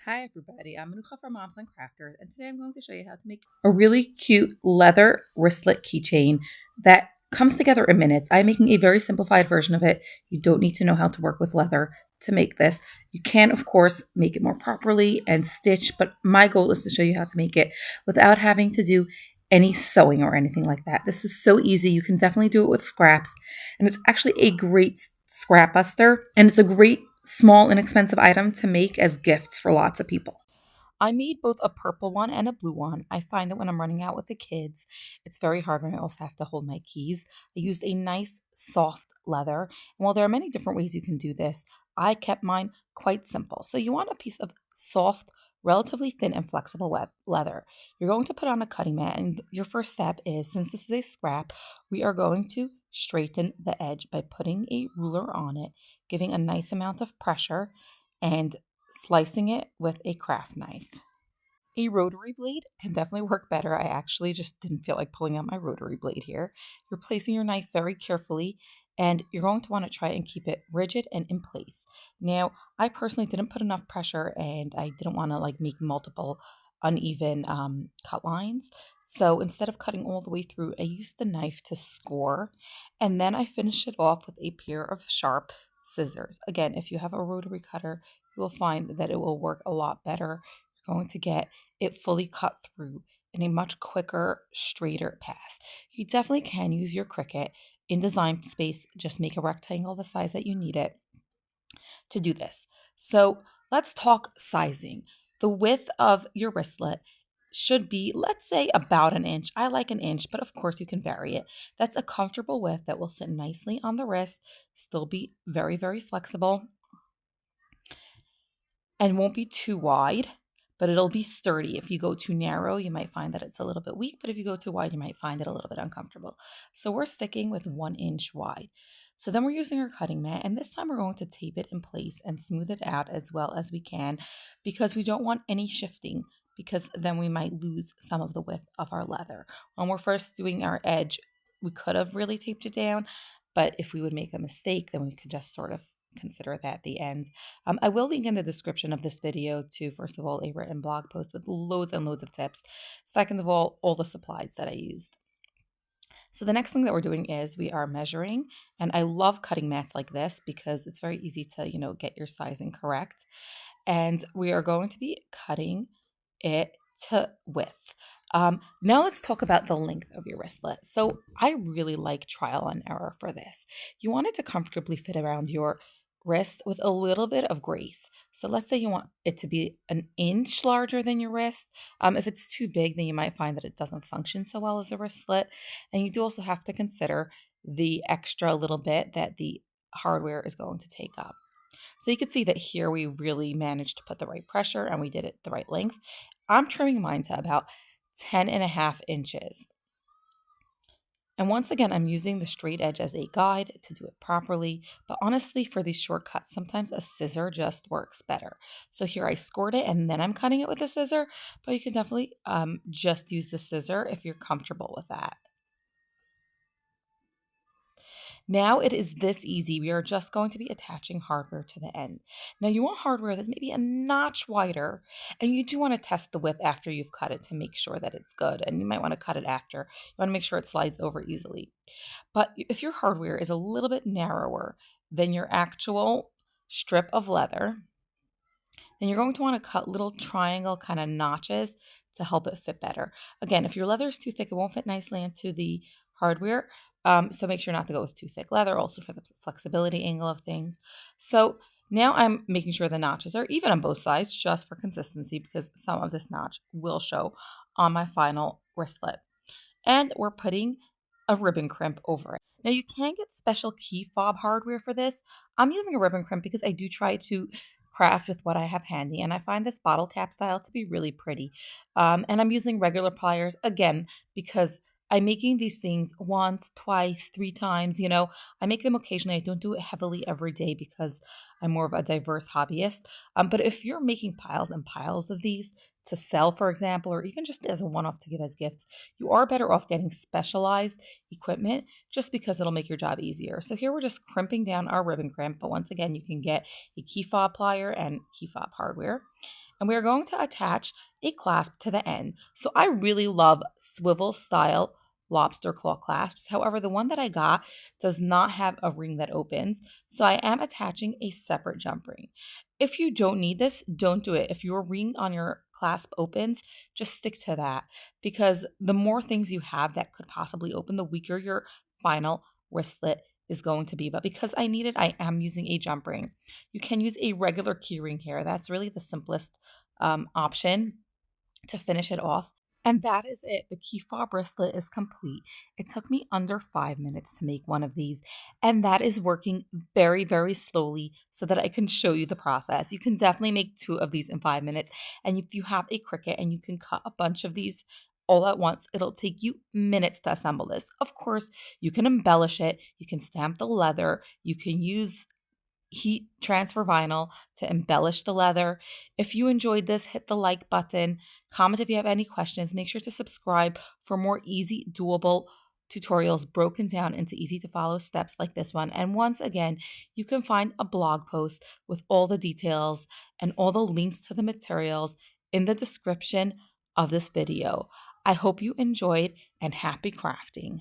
Hi everybody, I'm Manuka from Moms and Crafters, and today I'm going to show you how to make a really cute leather wristlet keychain that comes together in minutes. I'm making a very simplified version of it. You don't need to know how to work with leather to make this. You can, of course, make it more properly and stitch, but my goal is to show you how to make it without having to do any sewing or anything like that. This is so easy. You can definitely do it with scraps, and it's actually a great scrap buster, and it's a great small, inexpensive item to make as gifts for lots of people. I made both a purple one and a blue one. I find that when I'm running out with the kids, it's very hard when I also have to hold my keys. I used a nice soft leather. And while there are many different ways you can do this, I kept mine quite simple. So you want a piece of soft, relatively thin and flexible leather. You're going to put on a cutting mat, and your first step is, since this is a scrap, we are going to straighten the edge by putting a ruler on it, giving a nice amount of pressure, and slicing it with a craft knife. A rotary blade can definitely work better. I actually just didn't feel like pulling out my rotary blade here. You're placing your knife very carefully, and you're going to want to try and keep it rigid and in place. Now, I personally didn't put enough pressure, and I didn't want to make multiple uneven cut lines. So instead of cutting all the way through, I used the knife to score, and then I finished it off with a pair of sharp scissors. Again, if you have a rotary cutter, you will find that it will work a lot better. You're going to get it fully cut through in a much quicker, straighter path. You definitely can use your Cricut in design space. Just make a rectangle the size that you need it to do this. So let's talk sizing. The width of your wristlet should be, let's say, about an inch. I like an inch, but of course you can vary it. That's a comfortable width that will sit nicely on the wrist, still be very, very flexible, and won't be too wide, but it'll be sturdy. If you go too narrow, you might find that it's a little bit weak, but if you go too wide, you might find it a little bit uncomfortable. So we're sticking with 1 inch wide. So then we're using our cutting mat, and this time we're going to tape it in place and smooth it out as well as we can, because we don't want any shifting, because then we might lose some of the width of our leather. When we're first doing our edge, we could have really taped it down, but if we would make a mistake, then we could just sort of consider that the end. I will link in the description of this video to, first of all, a written blog post with loads and loads of tips. Second of all the supplies that I used. So the next thing that we're doing is we are measuring, and I love cutting mats like this because it's very easy to, get your sizing correct. And we are going to be cutting it to width. Now let's talk about the length of your wristlet. So I really like trial and error for this. You want it to comfortably fit around your wrist with a little bit of grace. So let's say you want it to be an inch larger than your wrist. If it's too big, then you might find that it doesn't function so well as a wristlet. And you do also have to consider the extra little bit that the hardware is going to take up. So you can see that here we really managed to put the right pressure and we did it the right length. I'm trimming mine to about 10.5 inches. And once again, I'm using the straight edge as a guide to do it properly. But honestly, for these shortcuts, sometimes a scissor just works better. So here I scored it and then I'm cutting it with a scissor, but you can definitely just use the scissor if you're comfortable with that. Now it is this easy. We are just going to be attaching hardware to the end. Now you want hardware that's maybe a notch wider, and you do want to test the width after you've cut it to make sure that it's good. And you might want to cut it after. You want to make sure it slides over easily. But if your hardware is a little bit narrower than your actual strip of leather, then you're going to want to cut little triangle kind of notches to help it fit better. Again, if your leather is too thick, it won't fit nicely into the hardware. So make sure not to go with too thick leather, also for the flexibility angle of things. So now I'm making sure the notches are even on both sides just for consistency, because some of this notch will show on my final wristlet. And we're putting a ribbon crimp over it. Now you can get special key fob hardware for this. I'm using a ribbon crimp because I do try to craft with what I have handy, and I find this bottle cap style to be really pretty. And I'm using regular pliers again because I'm making these things once, twice, 3 times. I make them occasionally. I don't do it heavily every day because I'm more of a diverse hobbyist. But if you're making piles and piles of these to sell, for example, or even just as a one-off to give as gifts, you are better off getting specialized equipment just because it'll make your job easier. So here we're just crimping down our ribbon crimp, but once again, you can get a key fob plier and key fob hardware. and we are going to attach a clasp to the end. So I really love swivel style lobster claw clasps. However, the one that I got does not have a ring that opens, so I am attaching a separate jump ring. If you don't need this, don't do it. If your ring on your clasp opens, just stick to that, because the more things you have that could possibly open, the weaker your final wristlet is going to be. But because I need it, I am using a jump ring. You can use a regular key ring here. That's really the simplest option to finish it off. And that is it. The key fob bracelet is complete. It took me under 5 minutes to make one of these, and that is working very, very slowly so that I can show you the process. You can definitely make 2 of these in 5 minutes. And if you have a Cricut and you can cut a bunch of these all at once, it'll take you minutes to assemble this. Of course, you can embellish it, you can stamp the leather, you can use heat transfer vinyl to embellish the leather. If you enjoyed this, hit the like button. Comment if you have any questions. Make sure to subscribe for more easy, doable tutorials broken down into easy to follow steps like this one. And once again, you can find a blog post with all the details and all the links to the materials in the description of this video. I hope you enjoyed, and happy crafting.